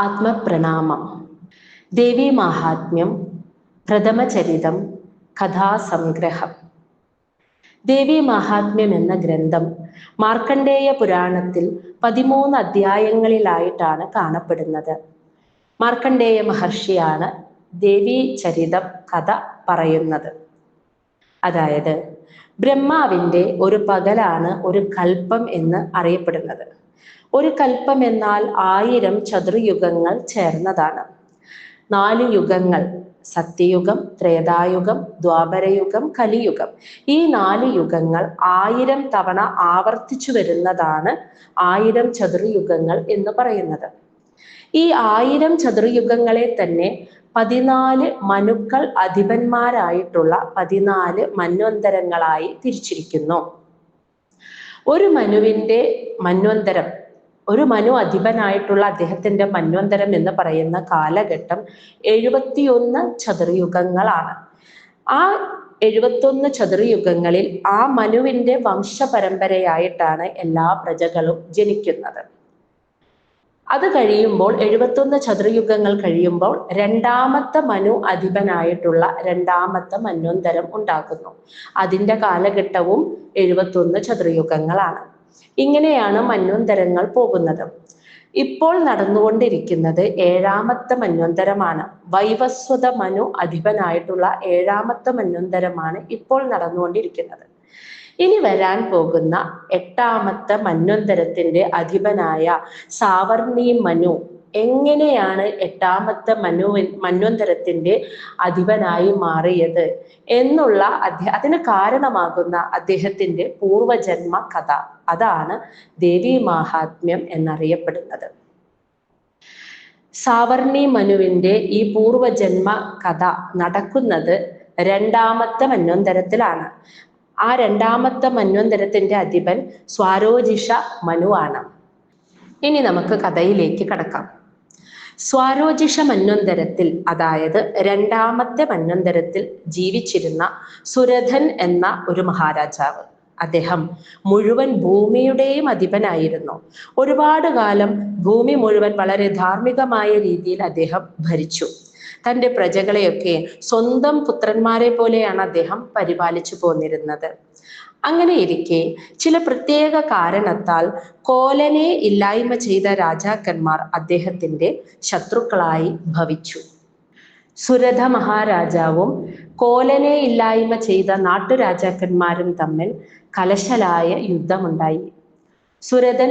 ആത്മപ്രണാമം. ദേവീ മാഹാത്മ്യം പ്രഥമചരിതം കഥാസംഗ്രഹം. ദേവീ മാഹാത്മ്യം എന്ന ഗ്രന്ഥം മാർക്കണ്ഡേയ പുരാണത്തിൽ 13 അധ്യായങ്ങളിലായിട്ടാണ് കാണപ്പെടുന്നത്. മാർക്കണ്ഡേയ മഹർഷിയാണ് ദേവീ ചരിതം കഥ പറയുന്നത്. അതായത് ബ്രഹ്മാവിൻ്റെ ഒരു പകലാണ് ഒരു കൽപ്പം എന്ന് അറിയപ്പെടുന്നത്. ഒരു കൽപ്പം എന്നാൽ 1000 ചതുർയുഗങ്ങൾ ചേർന്നതാണ്. 4 യുഗങ്ങൾ, സത്യയുഗം, ത്രേതായുഗം, ദ്വാപരയുഗം, കലിയുഗം. ഈ 4 യുഗങ്ങൾ 1000 തവണ ആവർത്തിച്ചു വരുന്നതാണ് 1000 ചതുർയുഗങ്ങൾ എന്ന് പറയുന്നത്. ഈ 1000 ചതുർയുഗങ്ങളെ തന്നെ 14 മനുക്കൾ അധിപന്മാരായിട്ടുള്ള 14 മന്വന്തരങ്ങളായി തിരിച്ചിരിക്കുന്നു. ഒരു മനുവിൻ്റെ മന്വന്തരം, ഒരു മനു അധിപനായിട്ടുള്ള അദ്ദേഹത്തിൻ്റെ മന്വന്തരം എന്ന് പറയുന്ന കാലഘട്ടം 71 ചതുർയുഗങ്ങളാണ്. ആ 71 ചതുർയുഗങ്ങളിൽ ആ മനുവിൻ്റെ വംശപരമ്പരയായിട്ടാണ് എല്ലാ പ്രജകളും ജനിക്കുന്നത്. അത് കഴിയുമ്പോൾ 71 ചതുർയുഗങ്ങൾ കഴിയുമ്പോൾ രണ്ടാമത്തെ മനു അധിപനായിട്ടുള്ള രണ്ടാമത്തെ മന്വന്തരം ഉണ്ടാകുന്നു. അതിൻ്റെ കാലഘട്ടവും 71 ചതുർയുഗങ്ങളാണ്. ഇങ്ങനെയാണ് മന്വന്തരങ്ങൾ പോകുന്നത്. ഇപ്പോൾ നടന്നുകൊണ്ടിരിക്കുന്നത് 7ാമത്തെ മന്വന്തരമാണ്. വൈവസ്വത മനു അധിപനായിട്ടുള്ള 7ാമത്തെ മന്വന്തരമാണ് ഇപ്പോൾ നടന്നുകൊണ്ടിരിക്കുന്നത്. ഇനി വരാൻ പോകുന്ന 8ാമത്തെ മന്വന്തരത്തിൻ്റെ അധിപനായ സാവർണി മനു എങ്ങനെയാണ് 8ാമത്തെ മന്വന്തരത്തിൻ്റെ അധിപനായി മാറിയത് എന്നുള്ള അതിന് കാരണമാകുന്ന അദ്ദേഹത്തിൻ്റെ പൂർവജന്മ കഥ, അതാണ് ദേവീ മാഹാത്മ്യം എന്നറിയപ്പെടുന്നത്. സാവർണി മനുവിൻ്റെ ഈ പൂർവജന്മ കഥ നടക്കുന്നത് 2ാമത്തെ മന്വന്തരത്തിലാണ്. ആ 2ാമത്തെ മന്വന്തരത്തിൻ്റെ അധിപൻ സ്വാരോജിഷ മനുവാണ്. ഇനി നമുക്ക് കഥയിലേക്ക് കടക്കാം. സ്വാരോജിഷ മന്വന്തരത്തിൽ, അതായത് 2ാമത്തെ മന്വന്തരത്തിൽ ജീവിച്ചിരുന്ന സുരഥൻ എന്ന ഒരു മഹാരാജാവ്. അദ്ദേഹം മുഴുവൻ ഭൂമിയുടെയും അധിപനായിരുന്നു. ഒരുപാട് കാലം ഭൂമി മുഴുവൻ വളരെ ധാർമ്മികമായ രീതിയിൽ അദ്ദേഹം ഭരിച്ചു. തൻ്റെ പ്രജകളെയൊക്കെ സ്വന്തം പുത്രന്മാരെ പോലെയാണ് അദ്ദേഹം പരിപാലിച്ചു പോന്നിരുന്നത്. അങ്ങനെ ഇരിക്കെ ചില പ്രത്യേക കാരണത്താൽ കോലനെ ഇല്ലായ്മ ചെയ്ത രാജാക്കന്മാർ അദ്ദേഹത്തിൻ്റെ ശത്രുക്കളായി ഭവിച്ചു. സുരഥ മഹാരാജാവും കോലനെ ഇല്ലായ്മ ചെയ്ത നാട്ടുരാജാക്കന്മാരും തമ്മിൽ കലശലായ യുദ്ധമുണ്ടായി. സുരഥൻ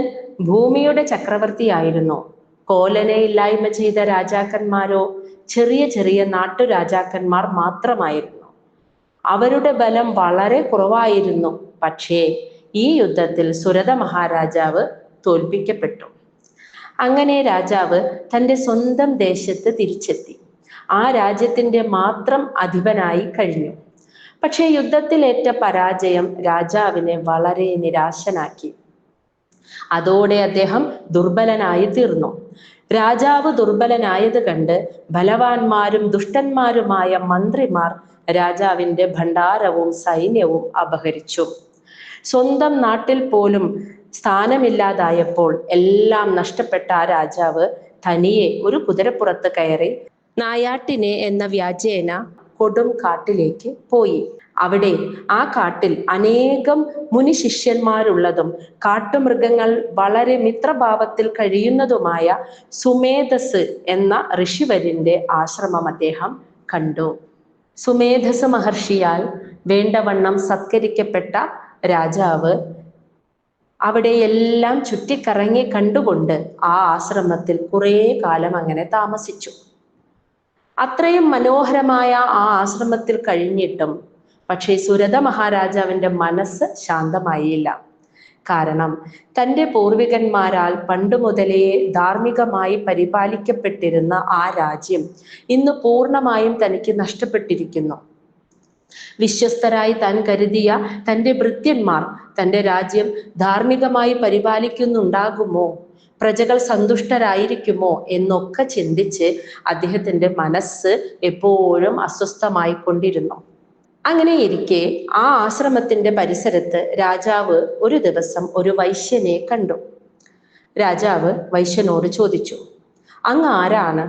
ഭൂമിയുടെ ചക്രവർത്തിയായിരുന്നു. കോലനെ ഇല്ലായ്മ ചെയ്ത രാജാക്കന്മാരോ ചെറിയ ചെറിയ നാട്ടുരാജാക്കന്മാർ മാത്രമായിരുന്നു. അവരുടെ ബലം വളരെ കുറവായിരുന്നു. പക്ഷേ ഈ യുദ്ധത്തിൽ സുരഥ മഹാരാജാവ് തോൽപ്പിക്കപ്പെട്ടു. അങ്ങനെ രാജാവ് തൻ്റെ സ്വന്തം ദേശത്ത് തിരിച്ചെത്തി. ആ രാജ്യത്തിൻ്റെ മാത്രം അധിപനായി കഴിഞ്ഞു. പക്ഷേ യുദ്ധത്തിലേറ്റ പരാജയം രാജാവിനെ വളരെ നിരാശനാക്കി. അതോടെ അദ്ദേഹം ദുർബലനായി തീർന്നു. രാജാവ് ദുർബലനായത് കണ്ട് ബലവാന്മാരും ദുഷ്ടന്മാരുമായ മന്ത്രിമാർ രാജാവിൻ്റെ ഭണ്ഡാരവും സൈന്യവും അപഹരിച്ചു. സ്വന്തം നാട്ടിൽ പോലും സ്ഥാനമില്ലാതായപ്പോൾ എല്ലാം നഷ്ടപ്പെട്ട ആ രാജാവ് തനിയെ ഒരു കുതിരപ്പുറത്ത് കയറി നായാട്ടിനെ എന്ന വ്യാജേന കൊടും കാട്ടിലേക്ക് പോയി. അവിടെ ആ കാട്ടിൽ അനേകം മുനി ശിഷ്യന്മാരുള്ളതും കാട്ടുമൃഗങ്ങൾ വളരെ മിത്രഭാവത്തിൽ കഴിയുന്നതുമായ സുമേധസ് എന്ന ഋഷിവര്യന്റെ ആശ്രമം അദ്ദേഹം കണ്ടു. സുമേധസ് മഹർഷിയാൽ വേണ്ടവണ്ണം സത്കരിക്കപ്പെട്ട രാജാവ് അവിടെയെല്ലാം ചുറ്റിക്കറങ്ങി കണ്ടുകൊണ്ട് ആ ആശ്രമത്തിൽ കുറേ കാലം അങ്ങനെ താമസിച്ചു. അത്രയും മനോഹരമായ ആ ആശ്രമത്തിൽ കഴിഞ്ഞിട്ടും പക്ഷേ സുരഥ മഹാരാജാവിൻ്റെ മനസ്സ് ശാന്തമായില്ല. കാരണം തൻ്റെ പൂർവികന്മാരാൽ പണ്ടു മുതലേ ധാർമ്മികമായി പരിപാലിക്കപ്പെട്ടിരുന്ന ആ രാജ്യം ഇന്ന് പൂർണ്ണമായും തനിക്ക് നഷ്ടപ്പെട്ടിരിക്കുന്നു. വിശ്വസ്തരായി താൻ കരുതിയ തൻ്റെ ഭൃത്യന്മാർ തൻ്റെ രാജ്യം ധാർമ്മികമായി പരിപാലിക്കുന്നുണ്ടാകുമോ, പ്രജകൾ സന്തുഷ്ടരായിരിക്കുമോ എന്നൊക്കെ ചിന്തിച്ച് അദ്ദേഹത്തിൻ്റെ മനസ്സ് എപ്പോഴും അസ്വസ്ഥമായിക്കൊണ്ടിരുന്നു. അങ്ങനെ ഇരിക്കെ ആ ആശ്രമത്തിന്റെ പരിസരത്ത് രാജാവ് ഒരു ദിവസം ഒരു വൈശ്യനെ കണ്ടു. രാജാവ് വൈശ്യനോട് ചോദിച്ചു, അങ്ങ് ആരാണ്?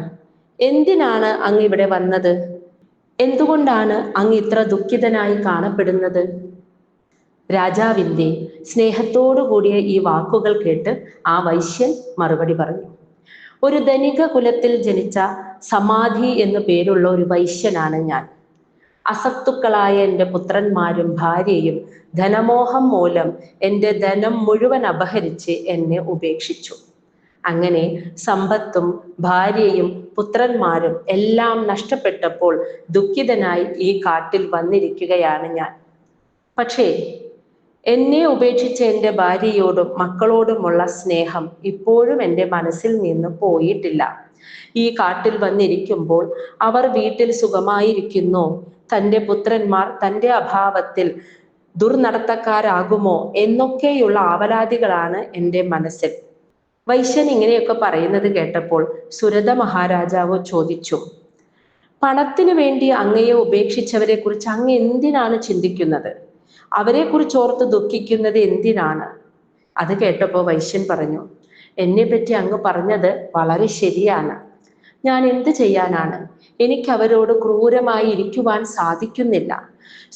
എന്തിനാണ് അങ്ങ് ഇവിടെ വന്നത്? എന്തുകൊണ്ടാണ് അങ്ങ് ഇത്ര ദുഃഖിതനായി കാണപ്പെടുന്നത്? രാജാവിൻ്റെ സ്നേഹത്തോടു കൂടിയ ഈ വാക്കുകൾ കേട്ട് ആ വൈശ്യൻ മറുപടി പറഞ്ഞു. ഒരു ധനിക കുലത്തിൽ ജനിച്ച സമാധി എന്നു പേരുള്ള ഒരു വൈശ്യനാണ് ഞാൻ. അസത്തുക്കളായ എൻ്റെ പുത്രന്മാരും ഭാര്യയും ധനമോഹം മൂലം എൻ്റെ ധനം മുഴുവൻ അപഹരിച്ച് എന്നെ ഉപേക്ഷിച്ചു. അങ്ങനെ സമ്പത്തും ഭാര്യയും പുത്രന്മാരും എല്ലാം നഷ്ടപ്പെട്ടപ്പോൾ ദുഃഖിതനായി ഈ കാട്ടിൽ വന്നിരിക്കുകയാണ് ഞാൻ. പക്ഷേ എന്നെ ഉപേക്ഷിച്ച എൻ്റെ ഭാര്യയോടും മക്കളോടുമുള്ള സ്നേഹം ഇപ്പോഴും എൻ്റെ മനസ്സിൽ നിന്ന് പോയിട്ടില്ല. ഈ കാട്ടിൽ വന്നിരിക്കുമ്പോൾ അവർ വീട്ടിൽ സുഖമായിരിക്കുന്നു. തൻ്റെ പുത്രന്മാർ തൻ്റെ അഭാവത്തിൽ ദുർനടത്തക്കാരാകുമോ എന്നൊക്കെയുള്ള ആവലാതികളാണ് എൻ്റെ മനസ്സിൽ. വൈശ്യൻ ഇങ്ങനെയൊക്കെ പറയുന്നത് കേട്ടപ്പോൾ സുരഥ മഹാരാജാവ് ചോദിച്ചു, പണത്തിനു വേണ്ടി അങ്ങയെ ഉപേക്ഷിച്ചവരെ കുറിച്ച് അങ്ങ് എന്തിനാണ് ചിന്തിക്കുന്നത്? അവരെ കുറിച്ച് ഓർത്ത് ദുഃഖിക്കുന്നത് എന്തിനാണ്? അത് കേട്ടപ്പോൾ വൈശ്യൻ പറഞ്ഞു, എന്നെ പറ്റി അങ്ങ് പറഞ്ഞത് വളരെ ശരിയാണ്. ഞാൻ എന്ത് ചെയ്യാനാണ്? എനിക്ക് അവരോട് ക്രൂരമായി ഇരിക്കുവാൻ സാധിക്കുന്നില്ല.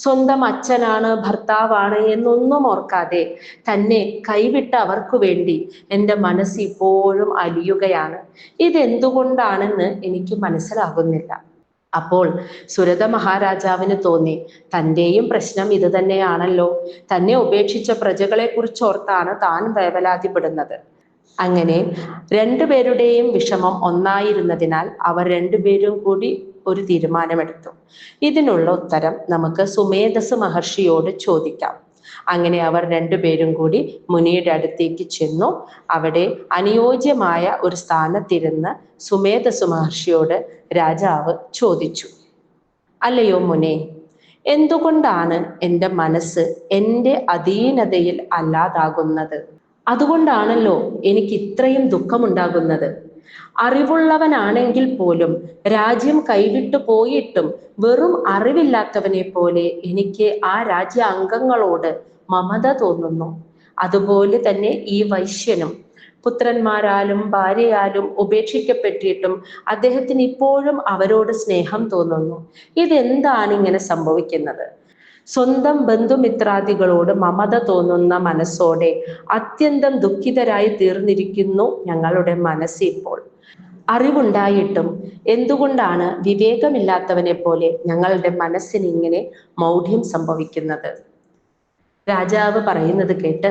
സ്വന്തം അച്ഛനാണ്, ഭർത്താവാണ് എന്നൊന്നും ഓർക്കാതെ തന്നെ കൈവിട്ട അവർക്ക് വേണ്ടി എൻ്റെ മനസ്സ് ഇപ്പോഴും അലിയുകയാണ്. ഇതെന്തുകൊണ്ടാണെന്ന് എനിക്ക് മനസ്സിലാകുന്നില്ല. അപ്പോൾ സുരഥ മഹാരാജാവിന് തോന്നി, തൻ്റെയും പ്രശ്നം ഇത് തന്നെയാണല്ലോ. തന്നെ ഉപേക്ഷിച്ച പ്രജകളെ കുറിച്ചോർത്താണ് താൻ വേവലാതിപ്പെടുന്നത്. അങ്ങനെ രണ്ടുപേരുടെയും വിഷമം ഒന്നായിരുന്നതിനാൽ അവർ രണ്ടുപേരും കൂടി ഒരു തീരുമാനമെടുത്തു. ഇതിനുള്ള ഉത്തരം നമുക്ക് സുമേധസ് മഹർഷിയോട് ചോദിക്കാം. അങ്ങനെ അവർ രണ്ടുപേരും കൂടി മുനിയുടെ അടുത്തേക്ക് ചെന്നു. അവിടെ അനുയോജ്യമായ ഒരു സ്ഥാനത്തിരുന്ന് സുമേധസ് മഹർഷിയോട് രാജാവ് ചോദിച്ചു, അല്ലയോ മുനെ, എന്തുകൊണ്ടാണ് എൻ്റെ മനസ്സ് എൻ്റെ അധീനതയിൽ അല്ലാതാകുന്നത്? അതുകൊണ്ടാണല്ലോ എനിക്ക് ഇത്രയും ദുഃഖമുണ്ടാകുന്നത്. അറിവുള്ളവനാണെങ്കിൽ പോലും രാജ്യം കൈവിട്ടു പോയിട്ടും വെറും അറിവില്ലാത്തവനെ പോലെ എനിക്ക് ആ രാജ്യ അംഗങ്ങളോട് മമത തോന്നുന്നു. അതുപോലെ തന്നെ ഈ വൈശ്യനും പുത്രന്മാരാലും ഭാര്യയാലും ഉപേക്ഷിക്കപ്പെട്ടിട്ടും അദ്ദേഹത്തിന് ഇപ്പോഴും അവരോട് സ്നേഹം തോന്നുന്നു. ഇതെന്താണ് ഇങ്ങനെ സംഭവിക്കുന്നത്? സ്വന്തം ബന്ധുമിത്രാദികളോട് മമത തോന്നുന്ന മനസ്സോടെ അത്യന്തം ദുഃഖിതരായി തീർന്നിരിക്കുന്നു ഞങ്ങളുടെ മനസ്സ് ഇപ്പോൾ. അറിവുണ്ടായിട്ടും എന്തുകൊണ്ടാണ് വിവേകമില്ലാത്തവനെ പോലെ ഞങ്ങളുടെ മനസ്സിന് ഇങ്ങനെ മൗഢ്യം സംഭവിക്കുന്നത്? രാജാവ് പറയുന്നത് കേട്ട്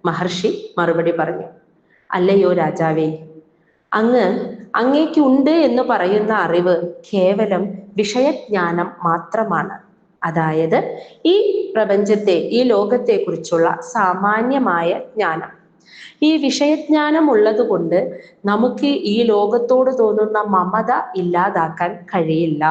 മഹർഷി മറുപടി പറഞ്ഞു, അല്ലയോ രാജാവേ, അങ്ങേക്ക് ഉണ്ട് എന്ന് പറയുന്ന അറിവ് കേവലം വിഷയജ്ഞാനം മാത്രമാണ്. അതായത് ഈ പ്രപഞ്ചത്തെ, ഈ ലോകത്തെ കുറിച്ചുള്ള സാമാന്യമായ ജ്ഞാനം. ഈ വിഷയജ്ഞാനം ഉള്ളത് കൊണ്ട് നമുക്ക് ഈ ലോകത്തോട് തോന്നുന്ന മമത ഇല്ലാതാക്കാൻ കഴിയില്ല.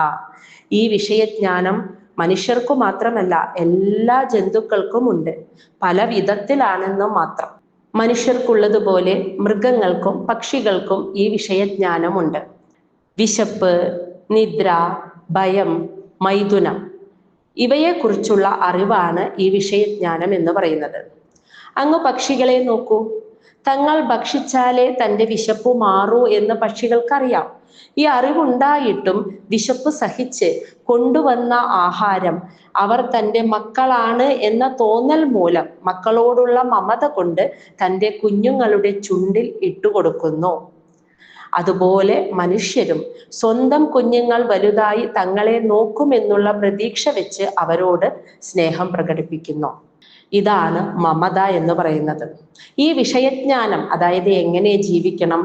ഈ വിഷയജ്ഞാനം മനുഷ്യർക്കു മാത്രമല്ല എല്ലാ ജന്തുക്കൾക്കും ഉണ്ട്, പല വിധത്തിലാണെന്ന് മാത്രം. മനുഷ്യർക്കുള്ളതുപോലെ മൃഗങ്ങൾക്കും പക്ഷികൾക്കും ഈ വിഷയജ്ഞാനമുണ്ട്. വിശപ്പ്, നിദ്ര, ഭയം, മൈഥുനം ഇവയെക്കുറിച്ചുള്ള അറിവാണ് ഈ വിഷയജ്ഞാനം എന്ന് പറയുന്നത്. അങ്ങ് പക്ഷികളെ നോക്കൂ. തങ്ങൾ ഭക്ഷിച്ചാലേ തൻ്റെ വിശപ്പ് മാറൂ എന്ന് പക്ഷികൾക്കറിയാം. ഈ അറിവുണ്ടായിട്ടും വിശപ്പ് സഹിച്ച് കൊണ്ടുവന്ന ആഹാരം അവർ തൻ്റെ മക്കളാണ് എന്ന തോന്നൽ മൂലം, മക്കളോടുള്ള മമത കൊണ്ട് തൻ്റെ കുഞ്ഞുങ്ങളുടെ ചുണ്ടിൽ ഇട്ടുകൊടുക്കുന്നു. അതുപോലെ മനുഷ്യരും സ്വന്തം കുഞ്ഞുങ്ങൾ വലുതായി തങ്ങളെ നോക്കുമെന്നുള്ള പ്രതീക്ഷ വെച്ച് അവരോട് സ്നേഹം പ്രകടിപ്പിക്കുന്നു. ഇതാണ് മമത എന്ന് പറയുന്നത്. ഈ വിഷയജ്ഞാനം, അതായത് എങ്ങനെ ജീവിക്കണം,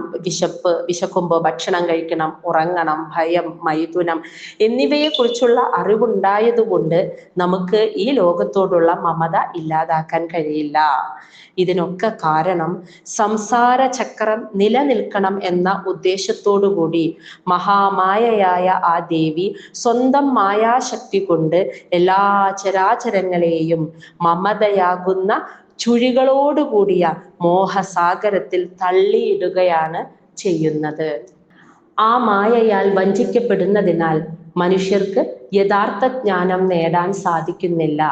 വിശക്കുമ്പോൾ ഭക്ഷണം കഴിക്കണം, ഉറങ്ങണം, ഭയം, മൈഥുനം എന്നിവയെ കുറിച്ചുള്ള അറിവുണ്ടായതുകൊണ്ട് നമുക്ക് ഈ ലോകത്തോടുള്ള മമത ഇല്ലാതാക്കാൻ കഴിയില്ല. ഇതിനൊക്കെ കാരണം സംസാര ചക്രം നിലനിൽക്കണം എന്ന ഉദ്ദേശത്തോടു കൂടി മഹാമായയായ ആ ദേവി സ്വന്തം മായാശക്തി കൊണ്ട് എല്ലാ ചരാചരങ്ങളെയും മമതയാകുന്ന ചുഴികളോടുകൂടിയ മോഹസാഗരത്തിൽ തള്ളിയിടുകയാണ് ചെയ്യുന്നത്. ആ മായയാൽ വഞ്ചിക്കപ്പെടുന്നതിനാൽ മനുഷ്യർക്ക് യഥാർത്ഥ ജ്ഞാനം നേടാൻ സാധിക്കുന്നില്ല.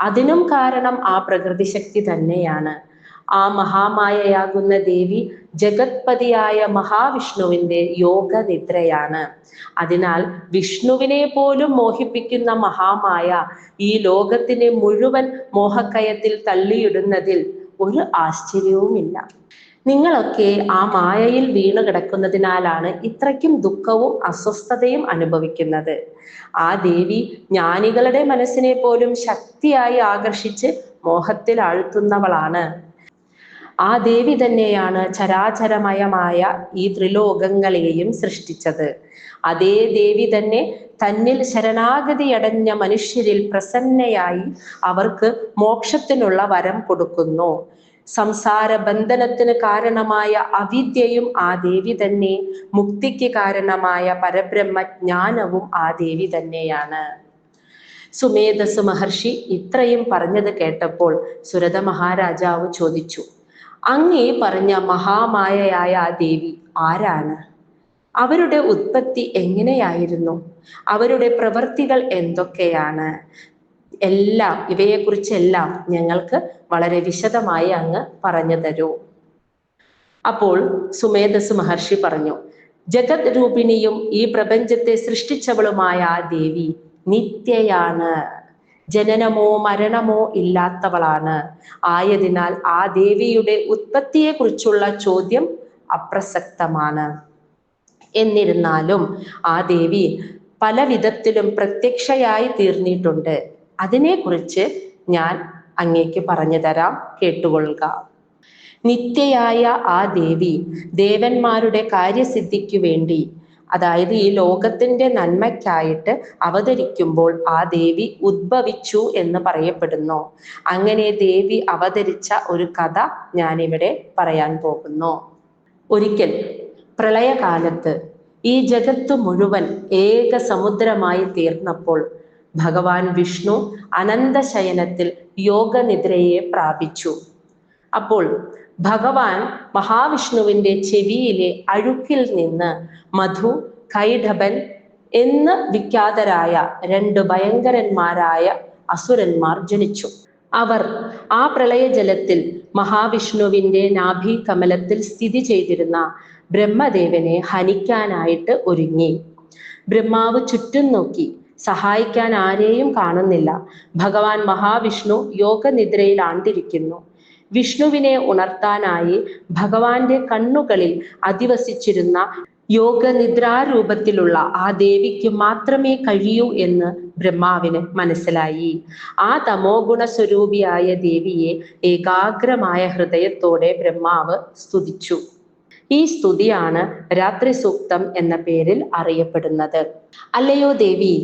അതിനും കാരണം ആ പ്രകൃതി ശക്തി തന്നെയാണ്. ആ മഹാമായയാകുന്ന ദേവി ജഗത്പതിയായ മഹാവിഷ്ണുവിന്റെ യോഗനിദ്രയാണ്. അതിനാൽ വിഷ്ണുവിനെ പോലും മോഹിപ്പിക്കുന്ന മഹാമായ ഈ ലോകത്തിനെ മുഴുവൻ മോഹക്കയത്തിൽ തള്ളിയിടുന്നതിൽ ഒരു ആശ്ചര്യവുമില്ല. നിങ്ങളൊക്കെ ആ മായയിൽ വീണു കിടക്കുന്നതിനാലാണ് ഇത്രയ്ക്കും ദുഃഖവും അസ്വസ്ഥതയും അനുഭവിക്കുന്നത്. ആ ദേവി ജ്ഞാനികളുടെ മനസ്സിനെ പോലും ശക്തിയായി ആകർഷിച്ച് മോഹത്തിൽ ആഴ്ത്തുന്നവളാണ്. ആ ദേവി തന്നെയാണ് ചരാചരമയമായ ഈ ത്രിലോകങ്ങളെയും സൃഷ്ടിച്ചത്. അതേ ദേവി തന്നെ തന്നിൽ ശരണാഗതിയടഞ്ഞ മനുഷ്യരിൽ പ്രസന്നയായി അവർക്ക് മോക്ഷത്തിനുള്ള വരം കൊടുക്കുന്നു. സംസാര ബന്ധനത്തിന് കാരണമായ അവിദ്യയും ആ ദേവി തന്നെ, മുക്തിക്ക് കാരണമായ പരബ്രഹ്മജ്ഞാനവും ആ ദേവി തന്നെയാണ്. സുമേധസ് മഹർഷി ഇത്രയും പറഞ്ഞത് കേട്ടപ്പോൾ സുരഥ മഹാരാജാവ് ചോദിച്ചു, അങ്ങേ പറഞ്ഞ മഹാമായയായ ആ ദേവി ആരാണ്? അവരുടെ ഉത്പത്തി എങ്ങനെയായിരുന്നു? അവരുടെ പ്രവൃത്തികൾ എന്തൊക്കെയാണ്? ഇവയെക്കുറിച്ചെല്ലാം ഞങ്ങൾക്ക് വളരെ വിശദമായി അങ്ങ് പറഞ്ഞു തരൂ. അപ്പോൾ സുമേധസ് മഹർഷി പറഞ്ഞു, ജഗത് രൂപിണിയും ഈ പ്രപഞ്ചത്തെ സൃഷ്ടിച്ചവളുമായ ആ ദേവി നിത്യയാണ്, ജനനമോ മരണമോ ഇല്ലാത്തവളാണ്. ആയതിനാൽ ആ ദേവിയുടെ ഉത്പത്തിയെക്കുറിച്ചുള്ള ചോദ്യം അപ്രസക്തമാണ്. എന്നിരുന്നാലും ആ ദേവി പല വിധത്തിലും പ്രത്യക്ഷയായി തീർന്നിട്ടുണ്ട്. അതിനെക്കുറിച്ച് ഞാൻ അങ്ങേക്ക് പറഞ്ഞു തരാം, കേട്ടുകൊള്ളുക. നിത്യയായ ആ ദേവി ദേവന്മാരുടെ കാര്യസിദ്ധിക്കു വേണ്ടി, അതായത് ഈ ലോകത്തിന്റെ നന്മയ്ക്കായിട്ട് അവതരിക്കുമ്പോൾ ആ ദേവി ഉദ്ഭവിച്ചു എന്ന് പറയപ്പെടുന്നു. അങ്ങനെ ദേവി അവതരിച്ച ഒരു കഥ ഞാനിവിടെ പറയാൻ പോകുന്നു. ഒരിക്കൽ പ്രളയകാലത്ത് ഈ ജഗത്ത് മുഴുവൻ ഏക സമുദ്രമായി തീർന്നപ്പോൾ ഭഗവാൻ വിഷ്ണു അനന്തശയനത്തിൽ യോഗനിദ്രയെ പ്രാപിച്ചു. അപ്പോൾ ഭഗവാൻ മഹാവിഷ്ണുവിന്റെ ചെവിയിലെ അഴുക്കിൽ നിന്ന് മധു, കൈഢഭൻ എന്ന് വിഖ്യാതരായ 2 ഭയങ്കരന്മാരായ അസുരന്മാർ ജനിച്ചു. അവർ ആ പ്രളയജലത്തിൽ മഹാവിഷ്ണുവിന്റെ നാഭി കമലത്തിൽ സ്ഥിതി ചെയ്തിരുന്ന ബ്രഹ്മദേവനെ ഹനിക്കാനായിട്ട് ഒരുങ്ങി. ബ്രഹ്മാവ് ചുറ്റും നോക്കി, സഹായിക്കാൻ ആരെയും കാണുന്നില്ല. ഭഗവാൻ മഹാവിഷ്ണു യോഗനിദ്രയിൽ ആണ്ടിരിക്കുന്നു. വിഷ്ണുവിനെ ഉണർത്താനായി ഭഗവാന്റെ കണ്ണുകളിൽ അധിവസിച്ചിരുന്ന യോഗനിദ്രാരൂപത്തിലുള്ള ആ ദേവിക്ക് മാത്രമേ കഴിയൂ എന്ന് ബ്രഹ്മാവിന് മനസ്സിലായി. ആ തമോ ഗുണ സ്വരൂപിയായ ദേവിയെ ഏകാഗ്രമായ ഹൃദയത്തോടെ ബ്രഹ്മാവ് സ്തുതിച്ചു. ഈ സ്തുതിയാണ് രാത്രി സൂക്തം എന്ന പേരിൽ അറിയപ്പെടുന്നത്. അല്ലയോ ദേവി,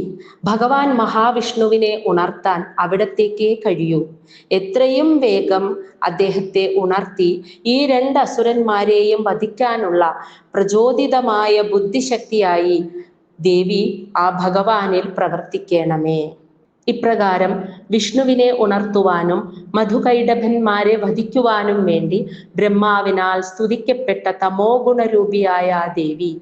ഭഗവാൻ മഹാവിഷ്ണുവിനെ ഉണർത്താൻ അവിടത്തേക്കേ കഴിയൂ. എത്രയും വേഗം അദ്ദേഹത്തെ ഉണർത്തി ഈ 2 അസുരന്മാരെയും വധിക്കാനുള്ള പ്രചോദിതമായ ബുദ്ധിശക്തിയായി ദേവി ആ ഭഗവാനിൽ പ്രവർത്തിക്കണമേ. ഇപ്രകാരം വിഷ്ണുവിനെ ഉണർത്തുവാനും മധുകൈഡഭന്മാരെ വധിക്കുവാനും വേണ്ടി ബ്രഹ്മാവിനാൽ സ്തുതിക്കപ്പെട്ട തമോ ഗുണരൂപിയായ ദേവി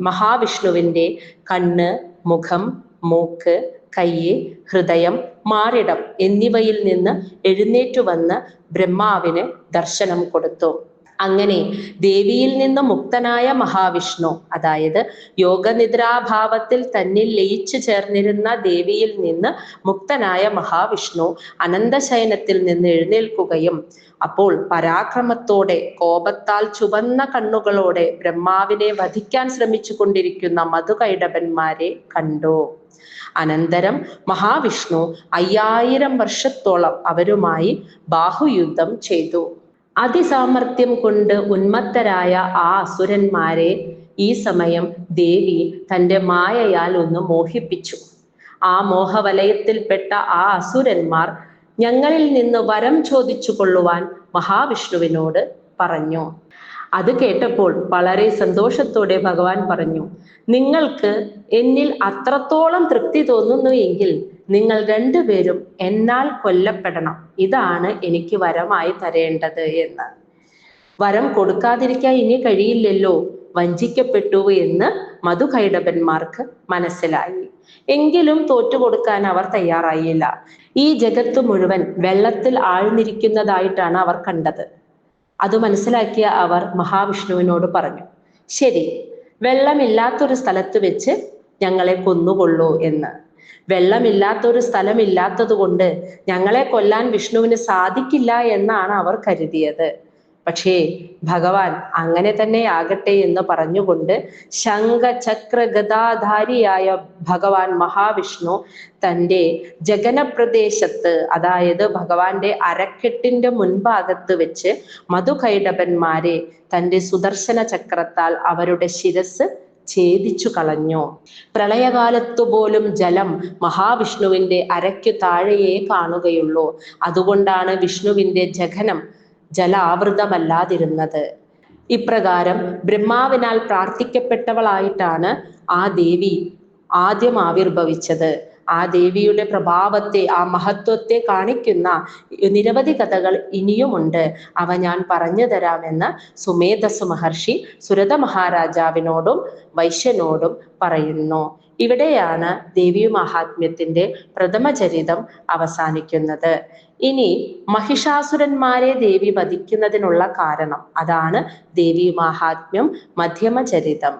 മഹാവിഷ്ണുവിന്റെ കണ്ണ്, മുഖം, മൂക്ക്, കയ്യ്, ഹൃദയം, മാറിടം എന്നിവയിൽ നിന്ന് എഴുന്നേറ്റു വന്ന് ബ്രഹ്മാവിന് ദർശനം കൊടുത്തു. അങ്ങനെ ദേവിയിൽ നിന്ന് മുക്തനായ മഹാവിഷ്ണു, അതായത് യോഗനിദ്രാഭാവത്തിൽ തന്നിൽ ലയിച്ചു ചേർന്നിരുന്ന ദേവിയിൽ നിന്ന് മുക്തനായ മഹാവിഷ്ണു അനന്തശയനത്തിൽ നിന്ന് എഴുന്നേൽക്കുകയും അപ്പോൾ പരാക്രമത്തോടെ കോപത്താൽ ചുവന്ന കണ്ണുകളോടെ ബ്രഹ്മാവിനെ വധിക്കാൻ ശ്രമിച്ചു കൊണ്ടിരിക്കുന്ന മധുകൈഡഭന്മാരെ കണ്ടു. അനന്തരം മഹാവിഷ്ണു 5000 വർഷത്തോളം അവരുമായി ബാഹുയുദ്ധം ചെയ്തു. അതിസാമർത്ഥ്യം കൊണ്ട് ഉന്മത്തരായ ആ അസുരന്മാരെ ഈ സമയം ദേവി തൻ്റെ മായയാൽ ഒന്ന് മോഹിപ്പിച്ചു. ആ മോഹവലയത്തിൽപ്പെട്ട ആ അസുരന്മാർ ഞങ്ങളിൽ നിന്ന് വരം ചോദിച്ചു കൊള്ളുവാൻ മഹാവിഷ്ണുവിനോട് പറഞ്ഞു. അത് കേട്ടപ്പോൾ വളരെ സന്തോഷത്തോടെ ഭഗവാൻ പറഞ്ഞു, നിങ്ങൾക്ക് എന്നിൽ അത്രത്തോളം തൃപ്തി തോന്നുന്നു എങ്കിൽ നിങ്ങൾ 2 പേരും എന്നാൽ കൊല്ലപ്പെടണം. ഇതാണ് എനിക്ക് വരമായി തരേണ്ടത് എന്ന്. വരം കൊടുക്കാതിരിക്കാൻ ഇനി കഴിയില്ലല്ലോ, വഞ്ചിക്കപ്പെട്ടു എന്ന് മധുകൈഡഭന്മാർക്ക് മനസ്സിലായി. എങ്കിലും തോറ്റുകൊടുക്കാൻ അവർ തയ്യാറായില്ല. ഈ ജഗത്ത് മുഴുവൻ വെള്ളത്തിൽ ആഴ്ന്നിരിക്കുന്നതായിട്ടാണ് അവർ കണ്ടത്. അത് മനസ്സിലാക്കിയ അവർ മഹാവിഷ്ണുവിനോട് പറഞ്ഞു, ശരി, വെള്ളമില്ലാത്തൊരു സ്ഥലത്ത് വെച്ച് ഞങ്ങളെ കൊന്നുകൊള്ളൂ എന്ന്. വെള്ളമില്ലാത്തൊരു സ്ഥലമില്ലാത്തത് കൊണ്ട് ഞങ്ങളെ കൊല്ലാൻ വിഷ്ണുവിന് സാധിക്കില്ല എന്നാണ് അവർ കരുതിയത്. പക്ഷേ ഭഗവാൻ അങ്ങനെ തന്നെ ആകട്ടെ എന്ന് പറഞ്ഞുകൊണ്ട് ശംഖ ചക്ര ഗദാധാരിയായ ഭഗവാൻ മഹാവിഷ്ണു തൻ്റെ ജഗനപ്രദേശത്ത്, അതായത് ഭഗവാന്റെ അരക്കെട്ടിന്റെ മുൻഭാഗത്ത് വെച്ച് മധുകൈടഭന്മാരെ തൻ്റെ സുദർശന ചക്രത്താൽ അവരുടെ ശിരസ് ഛേദിച്ചു കളഞ്ഞു. പ്രളയകാലത്തു പോലും ജലം മഹാവിഷ്ണുവിന്റെ അരയ്ക്കു താഴെയേ കാണുകയുള്ളൂ. അതുകൊണ്ടാണ് വിഷ്ണുവിന്റെ ജഘനം ജലാവൃതമല്ലാതിരുന്നത്. ഇപ്രകാരം ബ്രഹ്മാവിനാൽ പ്രാർത്ഥിക്കപ്പെട്ടവളായിട്ടാണ് ആ ദേവി ആദ്യം ആവിർഭവിച്ചത്. ആ ദേവിയുടെ പ്രഭാവത്തെ, ആ മഹത്വത്തെ കാണിക്കുന്ന നിരവധി കഥകൾ ഇനിയുമുണ്ട്. അവ ഞാൻ പറഞ്ഞു തരാമെന്ന് സുമേധസ്സു മഹർഷി സുരത മഹാരാജാവിനോടും വൈശ്യനോടും പറയുന്നു. ഇവിടെയാണ് ദേവി മഹാത്മ്യത്തിന്റെ പ്രഥമ ചരിതം അവസാനിക്കുന്നത്. ഇനി മഹിഷാസുരന്മാരെ ദേവി വധിക്കുന്നതിനുള്ള കാരണം, അതാണ് ദേവി മഹാത്മ്യം മധ്യമ ചരിതം.